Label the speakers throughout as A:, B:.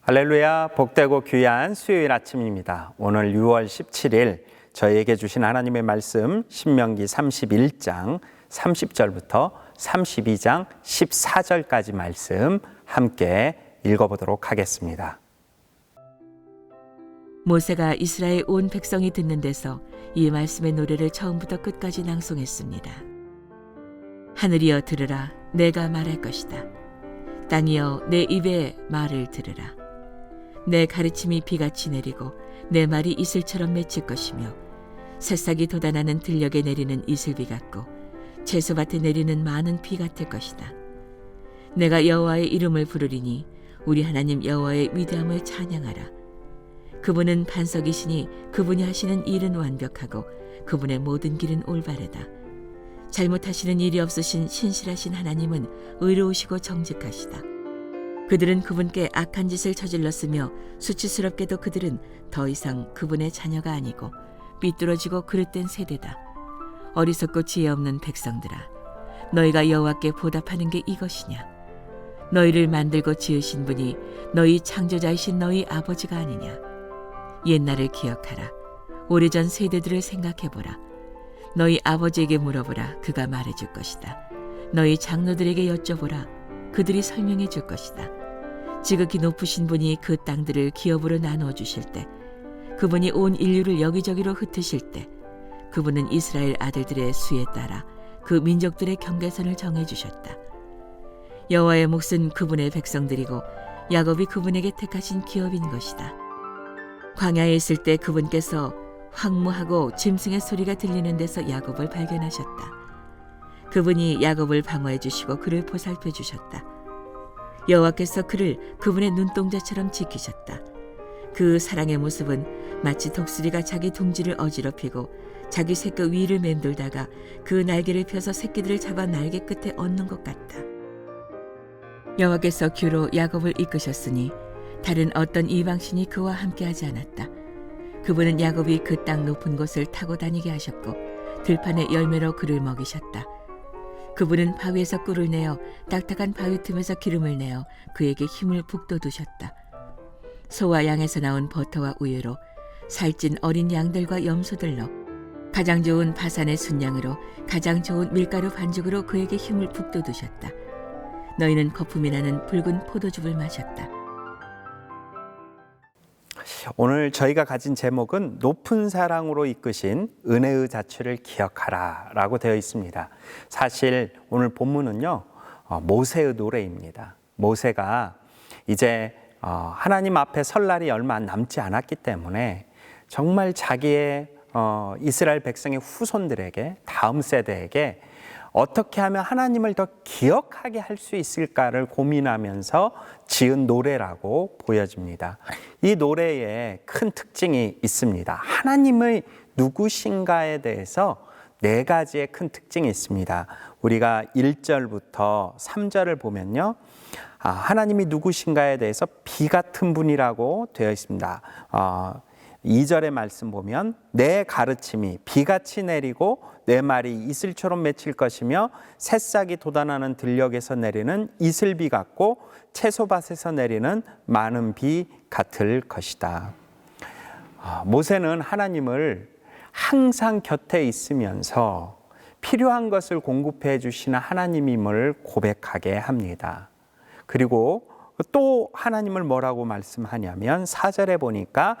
A: 할렐루야, 복되고 귀한 수요일 아침입니다. 오늘 6월 17일 저희에게 주신 하나님의 말씀 신명기 31장 30절부터 32장 14절까지 말씀 함께 읽어보도록 하겠습니다.
B: 모세가 이스라엘 온 백성이 듣는 데서 이 말씀의 노래를 처음부터 끝까지 낭송했습니다. 하늘이여 들으라, 내가 말할 것이다. 땅이여 내 입의 말을 들으라. 내 가르침이 비같이 내리고 내 말이 이슬처럼 맺힐 것이며 새싹이 돋아나는 들녘에 내리는 이슬비 같고 채소밭에 내리는 많은 비 같을 것이다. 내가 여호와의 이름을 부르리니 우리 하나님 여호와의 위대함을 찬양하라. 그분은 반석이시니 그분이 하시는 일은 완벽하고 그분의 모든 길은 올바르다. 잘못하시는 일이 없으신 신실하신 하나님은 의로우시고 정직하시다. 그들은 그분께 악한 짓을 저질렀으며 수치스럽게도 그들은 더 이상 그분의 자녀가 아니고 삐뚤어지고 그릇된 세대다. 어리석고 지혜 없는 백성들아, 너희가 여호와께 보답하는 게 이것이냐? 너희를 만들고 지으신 분이 너희 창조자이신 너희 아버지가 아니냐? 옛날을 기억하라. 오래전 세대들을 생각해보라. 너희 아버지에게 물어보라. 그가 말해줄 것이다. 너희 장로들에게 여쭤보라. 그들이 설명해 줄 것이다. 지극히 높으신 분이 그 땅들을 기업으로 나누어 주실 때, 그분이 온 인류를 여기저기로 흩으실 때, 그분은 이스라엘 아들들의 수에 따라 그 민족들의 경계선을 정해 주셨다. 여호와의 몫은 그분의 백성들이고 야곱이 그분에게 택하신 기업인 것이다. 광야에 있을 때 그분께서 황무하고 짐승의 소리가 들리는 데서 야곱을 발견하셨다. 그분이 야곱을 방어해 주시고 그를 보살펴 주셨다. 여호와께서 그를 그분의 눈동자처럼 지키셨다. 그 사랑의 모습은 마치 독수리가 자기 둥지를 어지럽히고 자기 새끼 위를 맴돌다가 그 날개를 펴서 새끼들을 잡아 날개 끝에 얹는 것 같다. 여호와께서 규로 야곱을 이끄셨으니 다른 어떤 이방신이 그와 함께하지 않았다. 그분은 야곱이 그 땅 높은 곳을 타고 다니게 하셨고 들판의 열매로 그를 먹이셨다. 그분은 바위에서 꿀을 내어 딱딱한 바위 틈에서 기름을 내어 그에게 힘을 북돋우셨다. 소와 양에서 나온 버터와 우유로 살찐 어린 양들과 염소들로 가장 좋은 바산의 순양으로 가장 좋은 밀가루 반죽으로 그에게 힘을 북돋우셨다. 너희는 거품이 나는 붉은 포도즙을 마셨다.
A: 오늘 저희가 가진 제목은 높은 사랑으로 이끄신 은혜의 자취를 기억하라 라고 되어 있습니다. 사실 오늘 본문은요, 모세의 노래입니다. 모세가 이제 하나님 앞에 설 날이 얼마 남지 않았기 때문에 정말 자기의 이스라엘 백성의 후손들에게, 다음 세대에게 어떻게 하면 하나님을 더 기억하게 할 수 있을까를 고민하면서 지은 노래라고 보여집니다. 이 노래에 큰 특징이 있습니다. 하나님의 누구신가에 대해서 네 가지의 큰 특징이 있습니다. 우리가 1절부터 3절을 보면요, 하나님이 누구신가에 대해서 비 같은 분이라고 되어 있습니다. 2절의 말씀 보면 내 가르침이 비같이 내리고 내 말이 이슬처럼 맺힐 것이며 새싹이 돋아나는 들녘에서 내리는 이슬비 같고 채소밭에서 내리는 많은 비 같을 것이다. 모세는 하나님을 항상 곁에 있으면서 필요한 것을 공급해 주시는 하나님임을 고백하게 합니다. 그리고 또 하나님을 뭐라고 말씀하냐면 4절에 보니까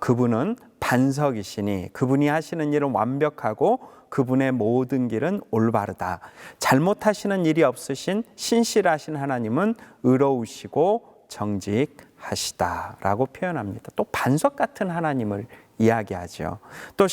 A: 그분은 반석이시니 그분이 하시는 일은 완벽하고 그분의 모든 길은 올바르다. 잘못하시는 일이 없으신 신실하신 하나님은 의로우시고 정직하시다 라고 표현합니다. 또 반석 같은 하나님을 이야기하죠. 또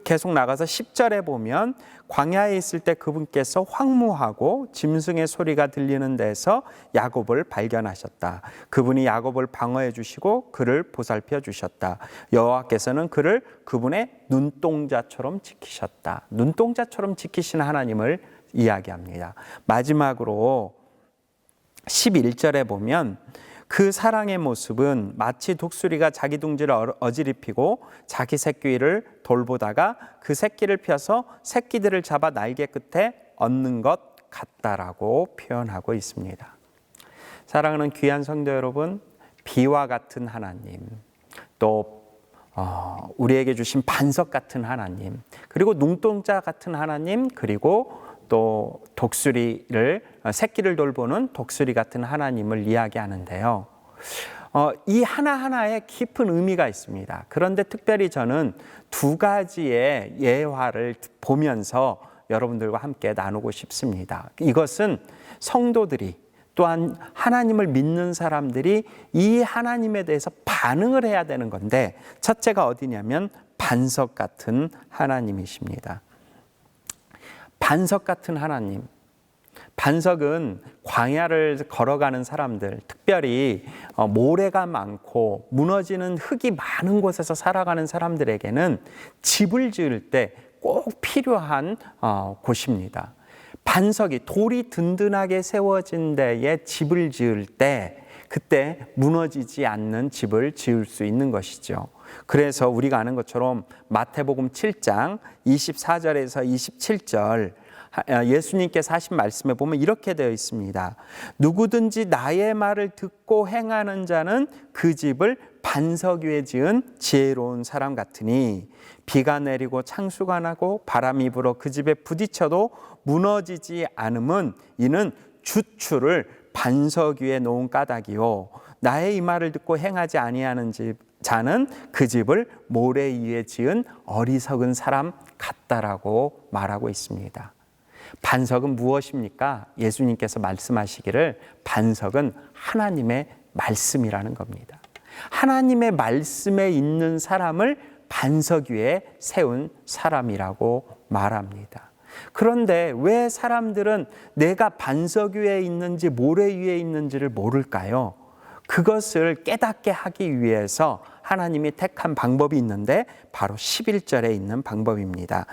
A: 계속 나가서 10절에 보면 광야에 있을 때 그분께서 황무하고 짐승의 소리가 들리는 데서 야곱을 발견하셨다. 그분이 야곱을 방어해 주시고 그를 보살펴 주셨다. 여호와께서는 그를 그분의 눈동자처럼 지키셨다. 눈동자처럼 지키신 하나님을 이야기합니다. 마지막으로 11절에 보면 그 사랑의 모습은 마치 독수리가 자기 둥지를 어지럽히고 자기 새끼를 돌보다가 그 새끼를 펴서 새끼들을 잡아 날개 끝에 얹는 것 같다라고 표현하고 있습니다. 사랑하는 귀한 성도 여러분, 비와 같은 하나님, 또 우리에게 주신 반석 같은 하나님, 그리고 눈동자 같은 하나님, 그리고 또 새끼를 돌보는 독수리 같은 하나님을 이야기하는데요. 이 하나하나에 깊은 의미가 있습니다. 그런데 특별히 저는 두 가지의 예화를 보면서 여러분들과 함께 나누고 싶습니다. 이것은 성도들이, 또한 하나님을 믿는 사람들이 이 하나님에 대해서 반응을 해야 되는 건데, 첫째가 어디냐면 반석 같은 하나님이십니다. 반석 같은 하나님. 반석은 광야를 걸어가는 사람들, 특별히 모래가 많고 무너지는 흙이 많은 곳에서 살아가는 사람들에게는 집을 지을 때 꼭 필요한 곳입니다. 반석이, 돌이 든든하게 세워진 데에 집을 지을 때 그때 무너지지 않는 집을 지을 수 있는 것이죠. 그래서 우리가 아는 것처럼 마태복음 7장 24절에서 27절 예수님께서 하신 말씀에 보면 이렇게 되어 있습니다. 누구든지 나의 말을 듣고 행하는 자는 그 집을 반석 위에 지은 지혜로운 사람 같으니 비가 내리고 창수가 나고 바람이 불어 그 집에 부딪혀도 무너지지 않음은 이는 주추를 반석 위에 놓은 까닭이요 나의 이 말을 듣고 행하지 아니하는 자는 그 집을 모래 위에 지은 어리석은 사람 같다라고 말하고 있습니다. 반석은 무엇입니까? 예수님께서 말씀하시기를 반석은 하나님의 말씀이라는 겁니다. 하나님의 말씀에 있는 사람을 반석 위에 세운 사람이라고 말합니다. 그런데 왜 사람들은 내가 반석 위에 있는지 모래 위에 있는지를 모를까요? 그것을 깨닫게 하기 위해서 하나님이 택한 방법이 있는데 바로 11절에 있는 방법입니다.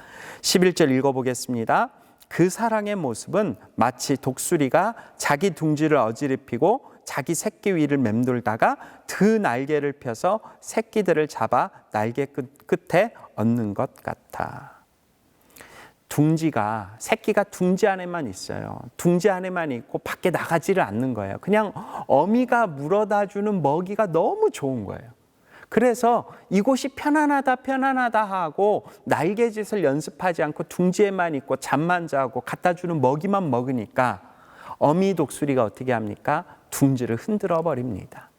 A: 11절 읽어보겠습니다. 그 사랑의 모습은 마치 독수리가 자기 둥지를 어지럽히고 자기 새끼 위를 맴돌다가 그 날개를 펴서 새끼들을 잡아 날개 끝에 얹는 것 같아. 새끼가 둥지 안에만 있어요. 둥지 안에만 있고 밖에 나가지를 않는 거예요. 그냥 어미가 물어다 주는 먹이가 너무 좋은 거예요. 그래서 이곳이 편안하다 하고 날개짓을 연습하지 않고 둥지에만 있고 잠만 자고 갖다 주는 먹이만 먹으니까 어미 독수리가 어떻게 합니까? 둥지를 흔들어 버립니다.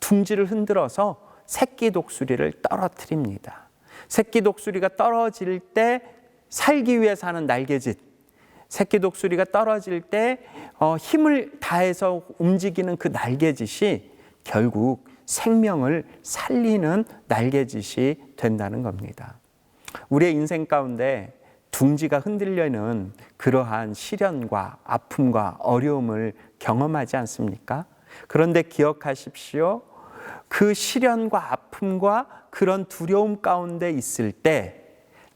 A: 둥지를 흔들어서 새끼 독수리를 떨어뜨립니다. 새끼 독수리가 떨어질 때 살기 위해서 하는 날개짓, 새끼 독수리가 떨어질 때 힘을 다해서 움직이는 그 날개짓이 결국 생명을 살리는 날개짓이 된다는 겁니다. 우리의 인생 가운데 둥지가 흔들려는 그러한 시련과 아픔과 어려움을 경험하지 않습니까? 그런데 기억하십시오. 그 시련과 아픔과 그런 두려움 가운데 있을 때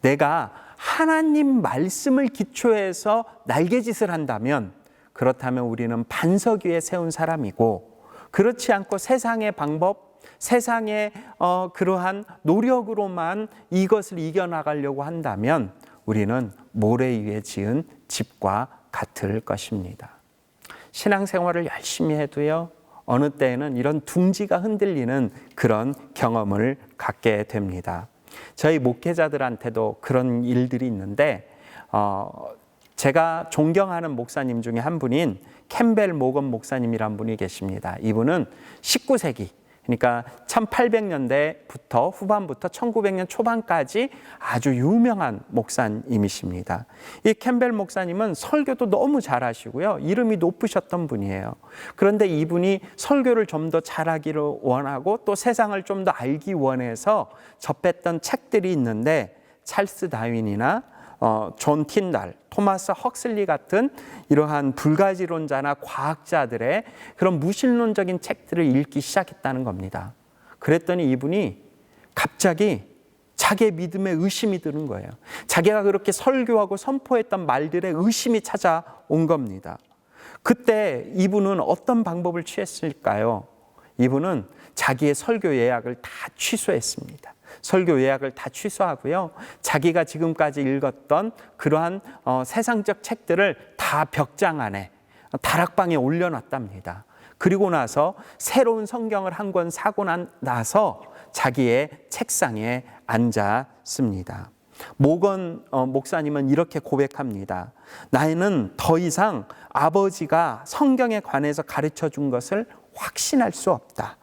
A: 내가 하나님 말씀을 기초해서 날개짓을 한다면, 그렇다면 우리는 반석 위에 세운 사람이고, 그렇지 않고 세상의 방법, 세상의 그러한 노력으로만 이것을 이겨나가려고 한다면 우리는 모래 위에 지은 집과 같을 것입니다. 신앙생활을 열심히 해도요, 어느 때에는 이런 둥지가 흔들리는 그런 경험을 갖게 됩니다. 저희 목회자들한테도 그런 일들이 있는데 제가 존경하는 목사님 중에 한 분인 캠벨 모건 목사님이란 분이 계십니다. 이분은 19세기, 그러니까 1800년대부터 후반부터 1900년 초반까지 아주 유명한 목사님이십니다. 이 캠벨 목사님은 설교도 너무 잘하시고요. 이름이 높으셨던 분이에요. 그런데 이분이 설교를 좀 더 잘하기를 원하고 또 세상을 좀 더 알기 원해서 접했던 책들이 있는데 찰스 다윈이나 존 틴달, 토마스 헉슬리 같은 이러한 불가지론자나 과학자들의 그런 무신론적인 책들을 읽기 시작했다는 겁니다. 그랬더니 이분이 갑자기 자기의 믿음에 의심이 드는 거예요. 자기가 그렇게 설교하고 선포했던 말들에 의심이 찾아온 겁니다. 그때 이분은 어떤 방법을 취했을까요? 이분은 자기의 설교 예약을 다 취소했습니다. 설교 예약을 다 취소하고요. 자기가 지금까지 읽었던 그러한 세상적 책들을 다 벽장 안에 다락방에 올려놨답니다. 그리고 나서 새로운 성경을 한 권 사고 나서 자기의 책상에 앉았습니다. 모건 목사님은 이렇게 고백합니다. 나는 더 이상 아버지가 성경에 관해서 가르쳐 준 것을 확신할 수 없다.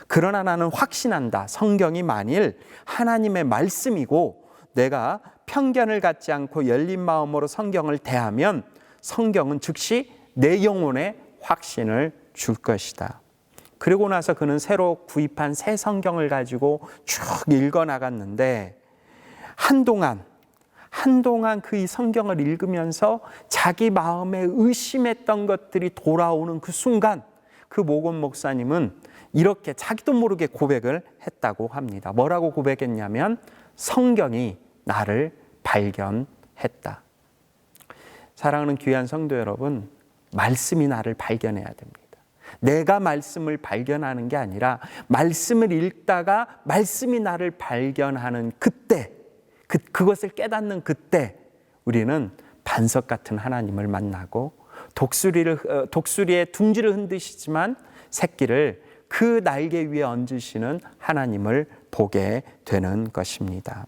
A: 그러나 나는 확신한다. 성경이 만일 하나님의 말씀이고 내가 편견을 갖지 않고 열린 마음으로 성경을 대하면 성경은 즉시 내 영혼에 확신을 줄 것이다. 그리고 나서 그는 새로 구입한 새 성경을 가지고 쭉 읽어 나갔는데 한동안 그 이 성경을 읽으면서 자기 마음에 의심했던 것들이 돌아오는 그 순간 그 모건 목사님은 이렇게 자기도 모르게 고백을 했다고 합니다. 뭐라고 고백했냐면 성경이 나를 발견했다. 사랑하는 귀한 성도 여러분, 말씀이 나를 발견해야 됩니다. 내가 말씀을 발견하는 게 아니라 말씀을 읽다가 말씀이 나를 발견하는 그때, 그것을 깨닫는 그때 우리는 반석 같은 하나님을 만나고 독수리의 둥지를 흔드시지만 새끼를 그 날개 위에 얹으시는 하나님을 보게 되는 것입니다.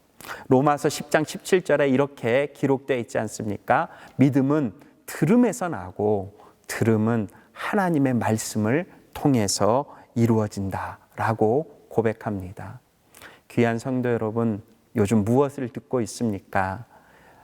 A: 로마서 10장 17절에 이렇게 기록되어 있지 않습니까? 믿음은 들음에서 나고 들음은 하나님의 말씀을 통해서 이루어진다라고 고백합니다. 귀한 성도 여러분, 요즘 무엇을 듣고 있습니까?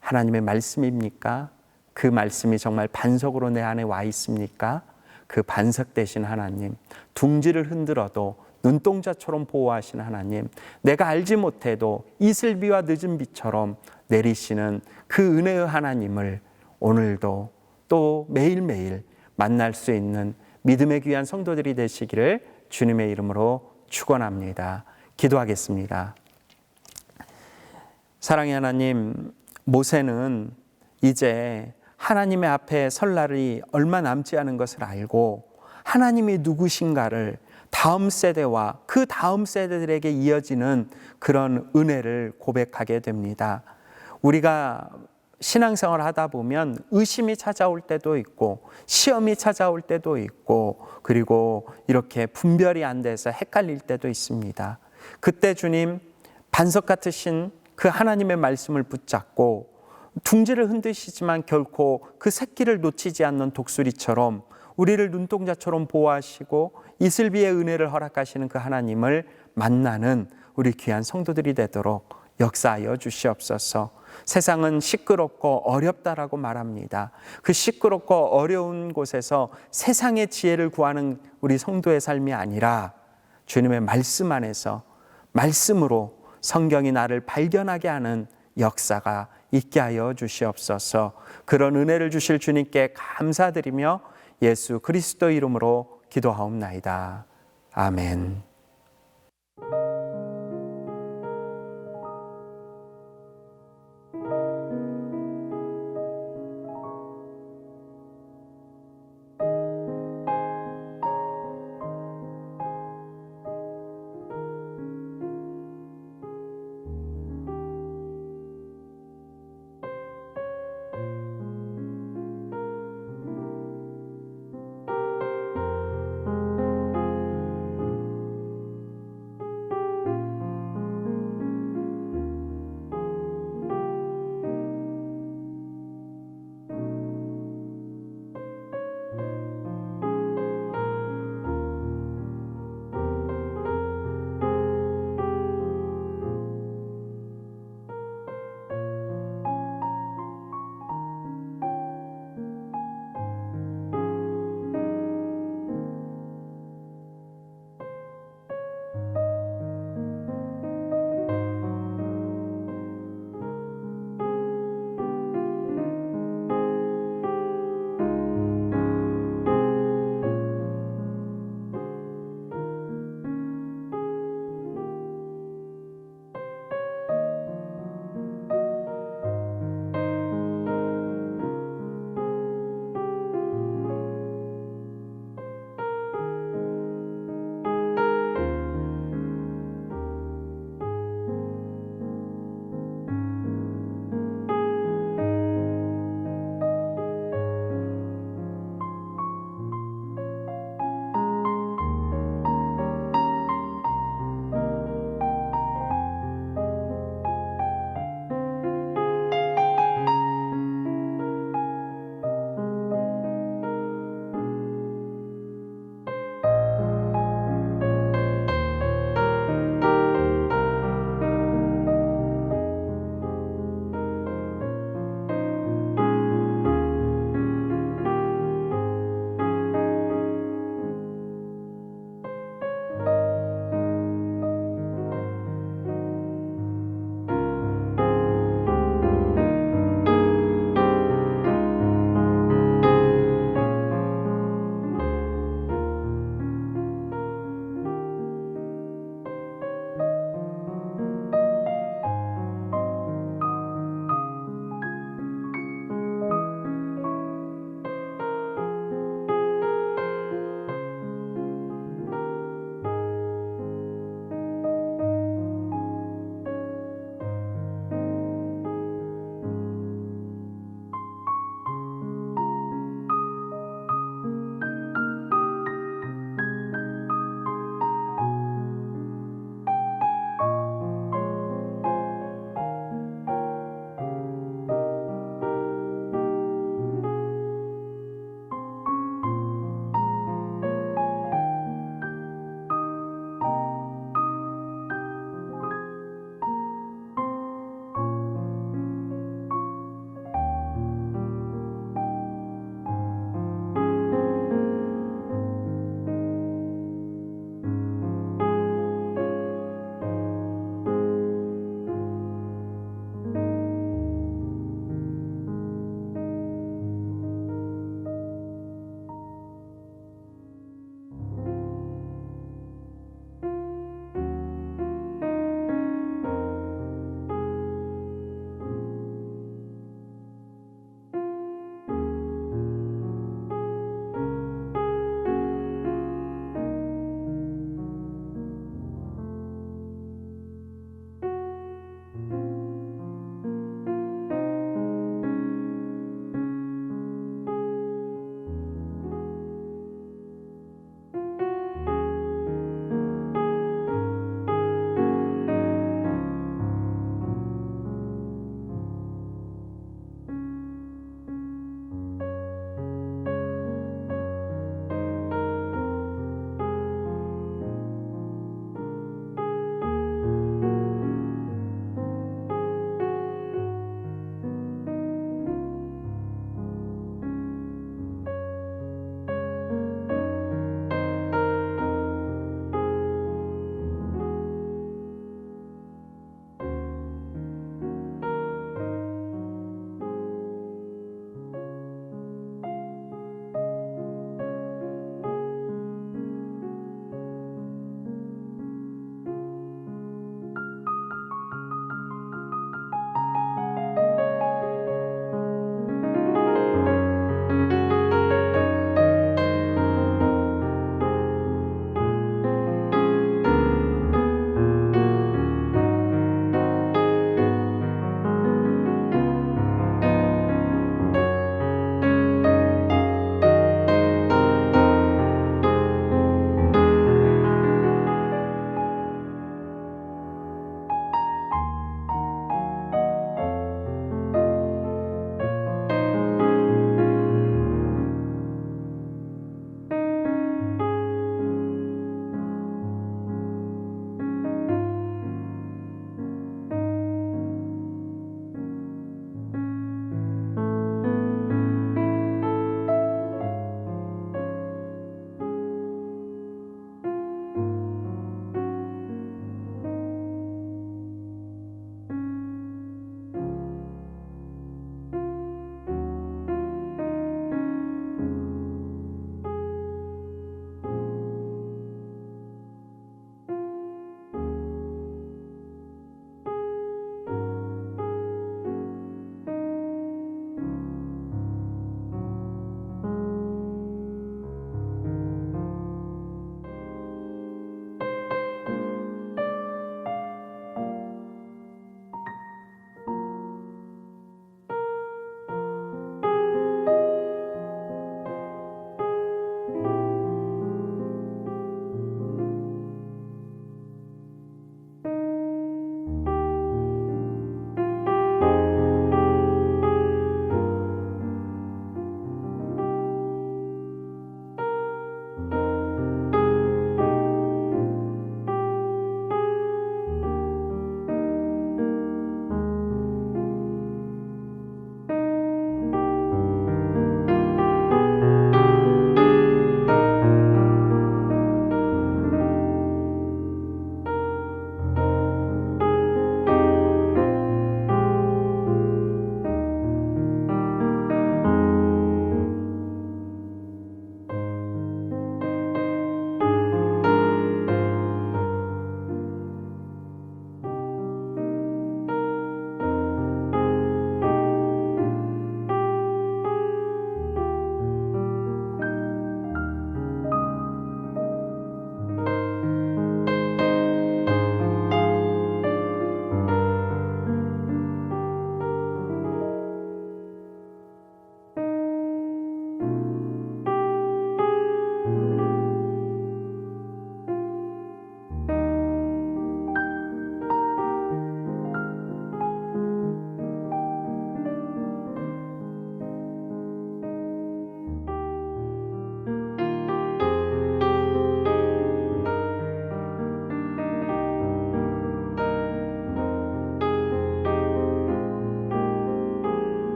A: 하나님의 말씀입니까? 그 말씀이 정말 반석으로 내 안에 와 있습니까? 그 반석 되신 하나님, 둥지를 흔들어도 눈동자처럼 보호하시는 하나님, 내가 알지 못해도 이슬비와 늦은 비처럼 내리시는 그 은혜의 하나님을 오늘도 또 매일매일 만날 수 있는 믿음의 귀한 성도들이 되시기를 주님의 이름으로 축원합니다. 기도하겠습니다. 사랑의 하나님, 모세는 이제 하나님의 앞에 설 날이 얼마 남지 않은 것을 알고 하나님이 누구신가를 다음 세대와 그 다음 세대들에게 이어지는 그런 은혜를 고백하게 됩니다. 우리가 신앙생활을 하다 보면 의심이 찾아올 때도 있고 시험이 찾아올 때도 있고 그리고 이렇게 분별이 안 돼서 헷갈릴 때도 있습니다. 그때 주님, 반석 같으신 그 하나님의 말씀을 붙잡고 둥지를 흔드시지만 결코 그 새끼를 놓치지 않는 독수리처럼 우리를 눈동자처럼 보호하시고 이슬비의 은혜를 허락하시는 그 하나님을 만나는 우리 귀한 성도들이 되도록 역사하여 주시옵소서. 세상은 시끄럽고 어렵다라고 말합니다. 그 시끄럽고 어려운 곳에서 세상의 지혜를 구하는 우리 성도의 삶이 아니라 주님의 말씀 안에서 말씀으로 성경이 나를 발견하게 하는 역사가 있게 하여 주시옵소서. 그런 은혜를 주실 주님께 감사드리며 예수 그리스도 이름으로 기도하옵나이다. 아멘.